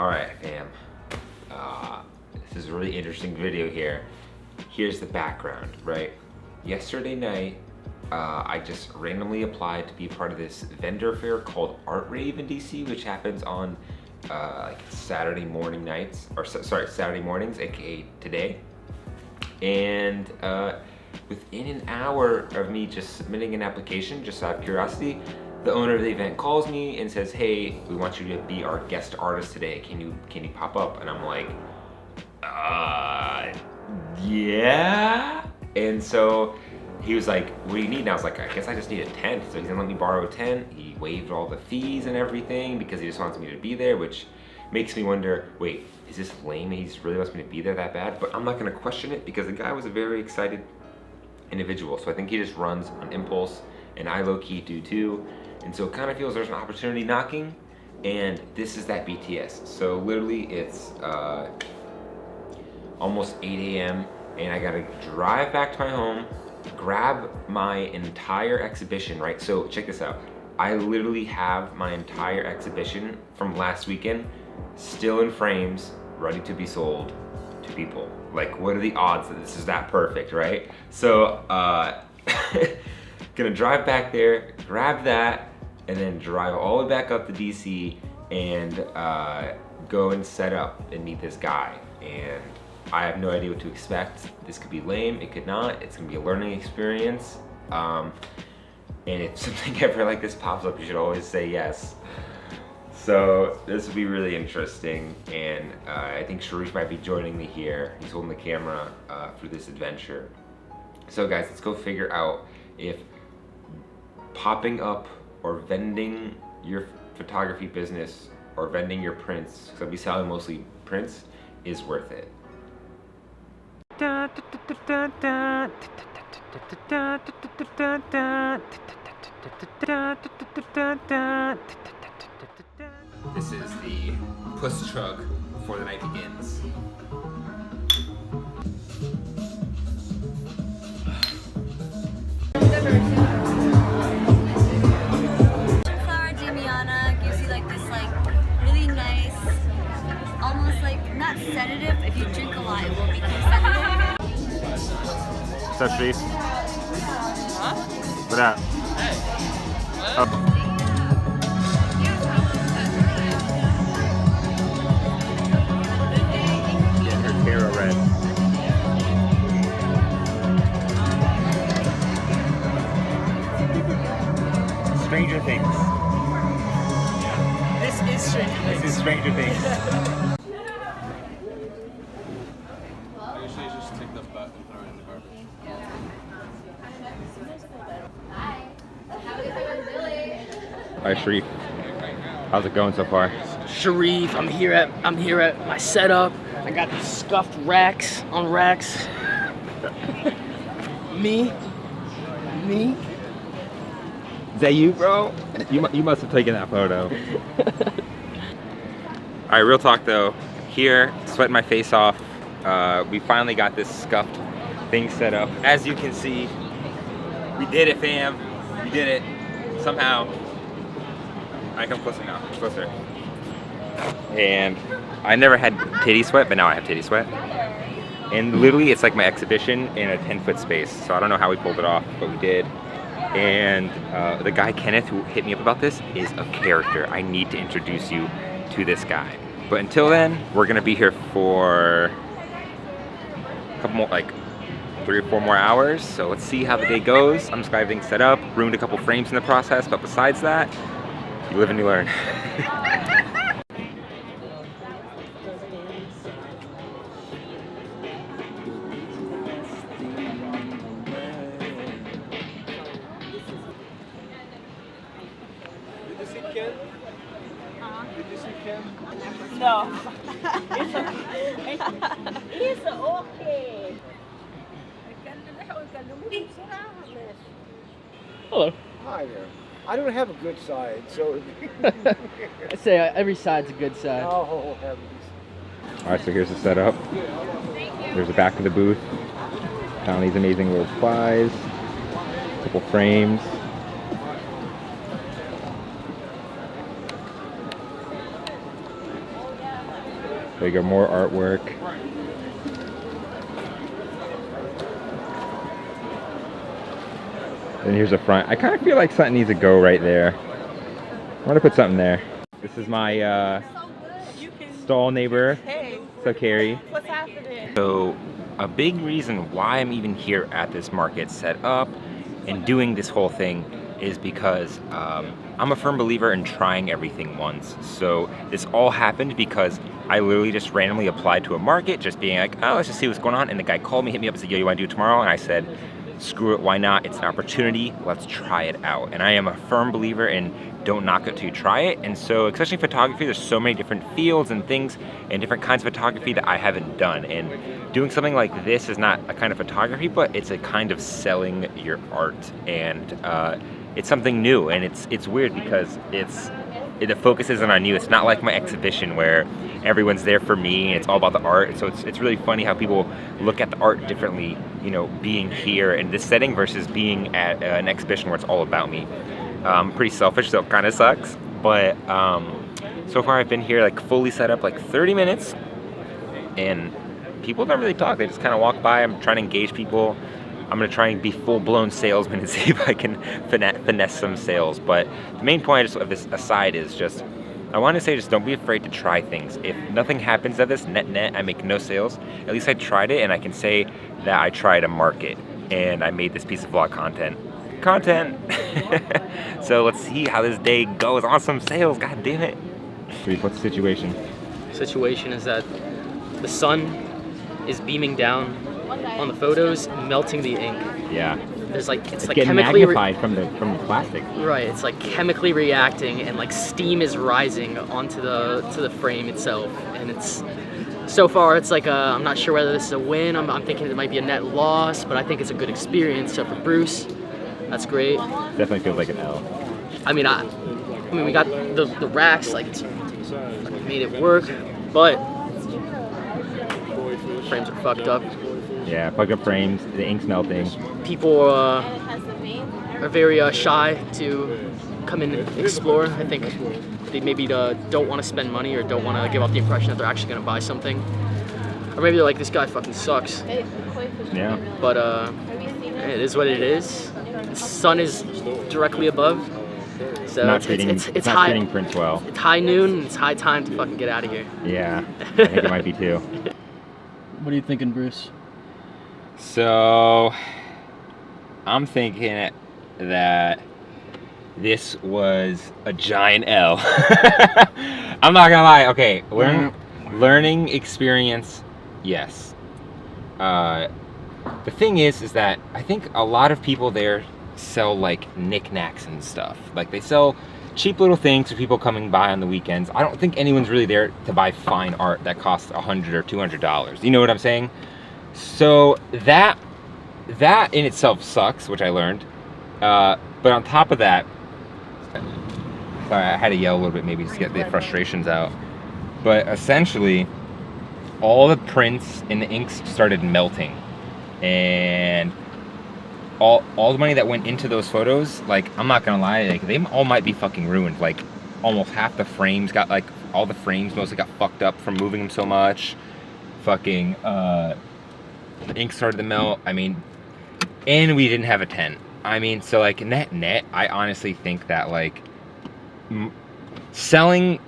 Alright fam, this is a really interesting video here. Here's the background, right? Yesterday night, I just randomly applied to be part of this vendor fair called Art Rave in DC, which happens on like Saturday morning nights, or sorry, Saturday mornings, aka today. And within an hour of me just submitting an application, just out of curiosity, the owner of the event calls me and says, "Hey, we want you to be our guest artist today. Can you pop up?" And I'm like, yeah. And so he was like, "What do you need?" And I was like, "I guess I just need a tent." So he's gonna let me borrow a tent. He waived all the fees and everything because he just wants me to be there, which makes me wonder, wait, is this lame? He really wants me to be there that bad? But I'm not gonna question it because the guy was a very excited individual. So I think he just runs on impulse, and I low-key do too. And so it kind of feels there's an opportunity knocking, and this is that BTS. So literally it's almost 8 a.m. and I gotta drive back to my home, grab my entire exhibition, right? So check this out. I literally have my entire exhibition from last weekend still in frames, ready to be sold to people. Like, what are the odds that this is that perfect, right? So, gonna drive back there, grab that, and then drive all the way back up to DC and go and set up and meet this guy. And I have no idea what to expect. This could be lame, it could not. It's gonna be a learning experience. And if something ever like this pops up, you should always say yes. So this will be really interesting, and I think Sharif might be joining me here. He's holding the camera for this adventure. So guys, let's go figure out if popping up or vending your photography business or vending your prints, because I'll be selling mostly prints, is worth it. This is the puss chug before the night begins. Flower Damiana gives you like this really nice, almost like not sedative. If you drink a lot, it will become sedative. What's up, Sharif? Huh? What up? Hey. Oh. Red. Stranger Things. This is Stranger Things. This is Stranger Things. I usually just take the butt and throw it in the garbage. Hi, Sharif. How's it going so far? Sharif, I'm here at my setup. I got these scuffed racks on racks. Me. Is that you, bro? You must have taken that photo. All right, real talk though. Here, sweating my face off. We finally got this scuffed thing set up. As you can see, we did it, fam. We did it somehow. I come closer now. Closer. And I never had titty sweat, but now I have titty sweat. And literally, it's like my exhibition in a 10-foot space. So I don't know how we pulled it off, but we did. And the guy, Kenneth, who hit me up about this, is a character. I need to introduce you to this guy. But until then, we're gonna be here for a couple more, like 3 or 4 more hours. So let's see how the day goes. I'm just got everything set up, ruined a couple frames in the process, but besides that, you live and you learn. No. It's okay. Hello. Hi there. I don't have a good side, so. I say every side's a good side. Oh, heavens. All right, so here's the setup. There's the back of the booth. Found these amazing little supplies, a couple frames. There you go, more artwork. And here's the front. I kind of feel like something needs to go right there. I want to put something there. This is my stall neighbor. Hey, So Carrie. what's happening? So a big reason why I'm even here at this market set up and doing this whole thing is because I'm a firm believer in trying everything once. So this all happened because I literally just randomly applied to a market, just being like, oh, let's just see what's going on. And the guy called me, hit me up and said, yo, you want to do it tomorrow? And I said, screw it, why not? It's an opportunity, let's try it out. And I am a firm believer in don't knock it till you try it. And so, especially photography, there's so many different fields and things and different kinds of photography that I haven't done. And doing something like this is not a kind of photography, but it's a kind of selling your art. And it's something new, and it's weird because the focus isn't on you. It's not like my exhibition where everyone's there for me and it's all about the art. And so it's really funny how people look at the art differently, you know, being here in this setting versus being at an exhibition where it's all about me. Pretty selfish, so it kind of sucks. But so far I've been here like fully set up like 30 minutes, and people don't really talk. They just kind of walk by. I'm trying to engage people. I'm gonna try and be full-blown salesman and see if I can finesse some sales. But the main point of this aside is just, I want to say just don't be afraid to try things. If nothing happens at this, net, I make no sales, at least I tried it, and I can say that I tried a market and I made this piece of vlog content. So let's see how this day goes. Awesome sales, god damn it. What's the situation? Situation is that the sun is beaming down on the photos, melting the ink. Yeah. There's like it's like getting chemically magnified from the plastic. right. It's like chemically reacting, and like steam is rising onto the frame itself. And it's so far it's like I'm not sure whether this is a win. I'm thinking it might be a net loss, but I think it's a good experience. So for Bruce, that's great. Definitely feels like an L. I mean we got the racks, like it's made it work, but frames are fucked up. Yeah, fucked up frames, the ink's melting. People are very shy to come in and explore. I think they maybe don't want to spend money or don't want to give off the impression that they're actually going to buy something. Or maybe they're like, this guy fucking sucks. Yeah. But it is what it is. The sun is directly above. So Not treating Prince well. It's high noon, and it's high time to fucking get out of here. Yeah, I think it might be too. What are you thinking, Bruce? So, I'm thinking that this was a giant L. I'm not gonna lie. Okay, learning experience, yes. The thing is that I think a lot of people there sell like knickknacks and stuff. Like they sell cheap little things for people coming by on the weekends. I don't think anyone's really there to buy fine art that costs $100 or $200. You know what I'm saying? So that in itself sucks, which I learned. But on top of that, sorry, I had to yell a little bit maybe just to get the frustrations out. But essentially, all the prints and the inks started melting, and all the money that went into those photos, like, I'm not gonna lie, like, they all might be fucking ruined. Like, almost half the frames got, like, all the frames mostly got fucked up from moving them so much. Fucking, the ink started to melt. I mean, and we didn't have a tent. I mean, so, like, net, I honestly think that, like, selling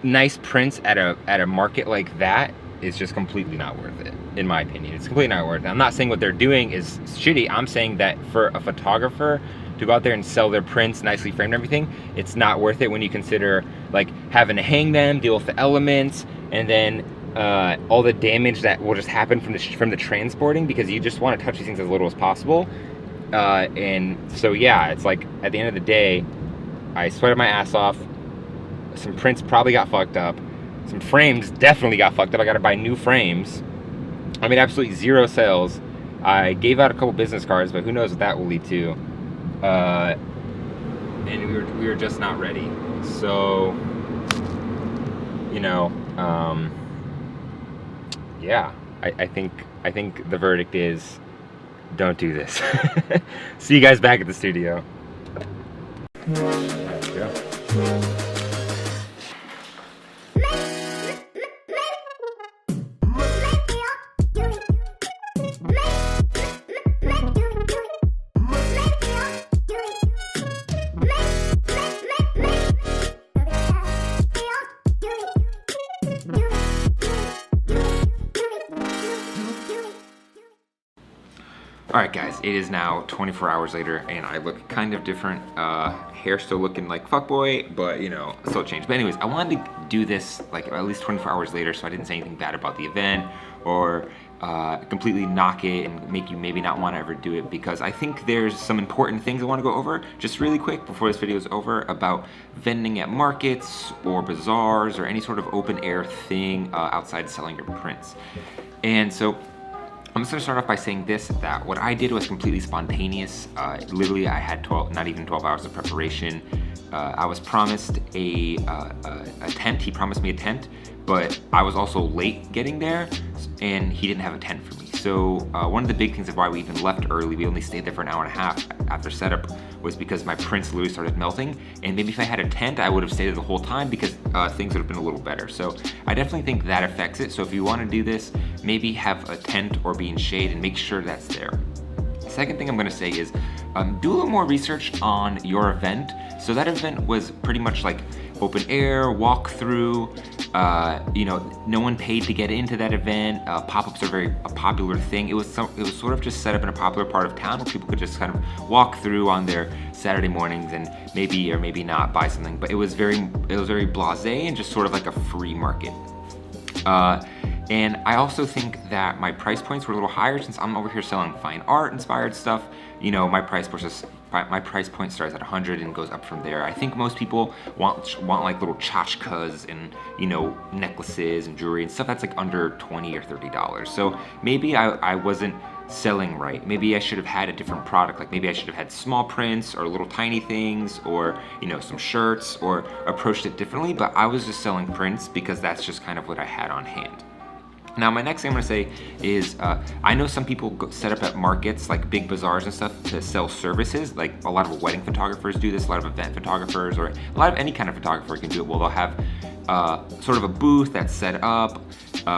nice prints at a market like that is just completely not worth it, in my opinion. It's completely not worth it. I'm not saying what they're doing is shitty. I'm saying that for a photographer to go out there and sell their prints nicely framed and everything, it's not worth it when you consider like having to hang them, deal with the elements, and then all the damage that will just happen from the transporting, because you just want to touch these things as little as possible. And so yeah, it's like at the end of the day, I sweated my ass off. Some prints probably got fucked up. Some frames definitely got fucked up. I gotta buy new frames. I made absolutely zero sales. I gave out a couple business cards, but who knows what that will lead to. And we were just not ready. So, you know, yeah, I think the verdict is don't do this. See you guys back at the studio. Yeah. Alright guys, it is now 24 hours later and I look kind of different. Hair still looking like fuckboy, but you know, still changed. But anyways, I wanted to do this like at least 24 hours later so I didn't say anything bad about the event or completely knock it and make you maybe not want to ever do it, because I think there's some important things I want to go over just really quick before this video is over about vending at markets or bazaars or any sort of open air thing outside selling your prints. And so I'm just gonna start off by saying this, that what I did was completely spontaneous. Literally, I had not even 12 hours of preparation. I was promised a tent. He promised me a tent, but I was also late getting there, and he didn't have a tent for me. So one of the big things of why we even left early, we only stayed there for an hour and a half after setup, was because my prints literally started melting. And maybe if I had a tent, I would have stayed there the whole time because things would have been a little better. So I definitely think that affects it. So if you want to do this, maybe have a tent or be in shade and make sure that's there. Second thing I'm gonna say is do a little more research on your event. So that event was pretty much like open air, walk through, you know, no one paid to get into that event. Pop-ups are a popular thing. It was sort of just set up in a popular part of town where people could just kind of walk through on their Saturday mornings and maybe or maybe not buy something. But it was very blasé and just sort of like a free market. And I also think that my price points were a little higher since I'm over here selling fine art inspired stuff. You know, my price point starts at 100 and goes up from there. I think most people want like little tchotchkes and, you know, necklaces and jewelry and stuff that's like under $20 or $30. So maybe I wasn't selling right. Maybe I should have had a different product. Like maybe I should have had small prints or little tiny things or, you know, some shirts, or approached it differently. But I was just selling prints because that's just kind of what I had on hand. Now, my next thing I'm gonna say is, I know some people set up at markets, like big bazaars and stuff, to sell services. Like a lot of wedding photographers do this, a lot of event photographers, or a lot of any kind of photographer can do it. Well, they'll have sort of a booth that's set up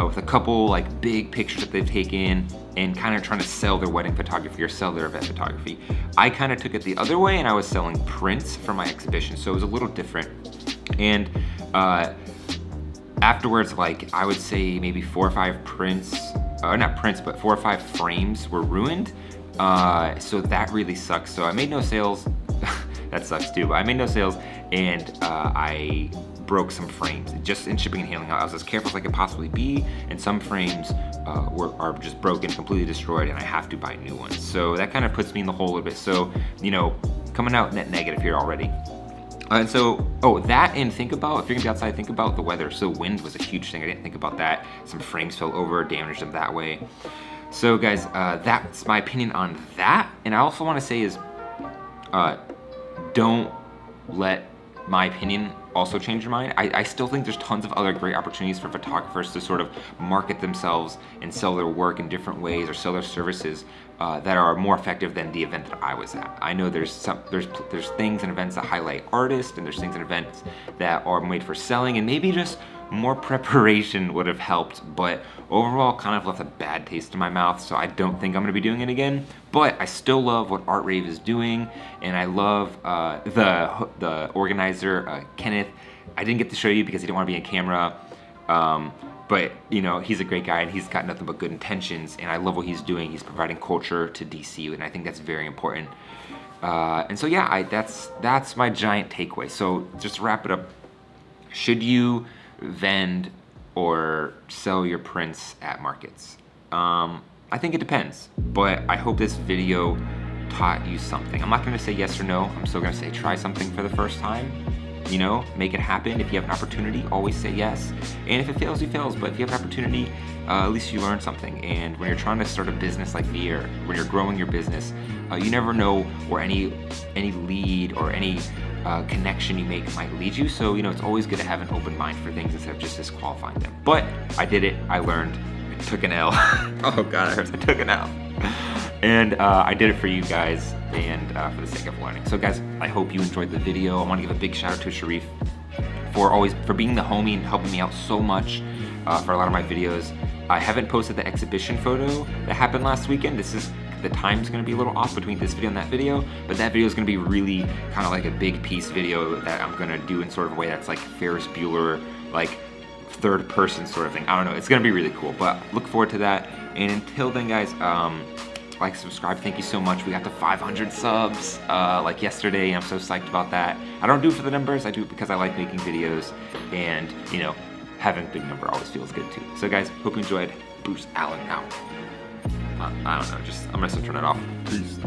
with a couple like big pictures that they've taken and kind of trying to sell their wedding photography or sell their event photography. I kind of took it the other way and I was selling prints for my exhibition, so it was a little different. And afterwards, like I would say maybe 4 or 5 prints, not prints, but 4 or 5 frames were ruined. So that really sucks. So I made no sales. That sucks too, but I made no sales, and I broke some frames just in shipping and handling. I was as careful as I could possibly be, and some frames are just broken, completely destroyed, and I have to buy new ones. So that kind of puts me in the hole a little bit. So, you know, coming out net negative here already. And so, that, and think about, if you're gonna be outside, think about the weather. So wind was a huge thing. I didn't think about that. Some frames fell over, damaged them that way. So guys, that's my opinion on that. And I also wanna say is, don't let my opinion also change your mind. I still think there's tons of other great opportunities for photographers to sort of market themselves and sell their work in different ways, or sell their services that are more effective than the event that I was at. I know there's things and events that highlight artists, and there's things and events that are made for selling, and maybe just more preparation would have helped, but overall kind of left a bad taste in my mouth, so I don't think I'm gonna be doing it again. But I still love what Art Rave is doing, and I love the organizer, Kenneth. I didn't get to show you because he didn't want to be in camera, but you know, he's a great guy and he's got nothing but good intentions, and I love what he's doing. He's providing culture to DC, and I think that's very important. And so yeah, that's my giant takeaway. So just to wrap it up, should you vend or sell your prints at markets? I think it depends, but I hope this video taught you something. I'm not gonna say yes or no. I'm still gonna say try something for the first time. You know, make it happen. If you have an opportunity, always say yes. And if it fails, it fails. But if you have an opportunity, at least you learn something. And when you're trying to start a business like me, or when you're growing your business, you never know where any lead or any connection you make might lead you. So, you know, it's always good to have an open mind for things instead of just disqualifying them. But I did it. I learned. I took an L. Oh God, I took an L. And I did it for you guys, and for the sake of learning. So guys, I hope you enjoyed the video. I want to give a big shout out to Sharif for being the homie and helping me out so much for a lot of my videos. I haven't posted the exhibition photo that happened last weekend. The time's gonna be a little off between this video and that video, but that video is gonna be really kind of like a big piece video that I'm gonna do in sort of a way that's like Ferris Bueller, like third person sort of thing. I don't know, it's gonna be really cool, but look forward to that. And until then guys, like, subscribe. Thank you so much. We got to 500 subs like yesterday. I'm so psyched about that. I don't do it for the numbers. I do it because I like making videos, and you know, having a big number always feels good too. So guys, hope you enjoyed. Bruce Allen out. I don't know. I'm gonna still turn it off. Peace.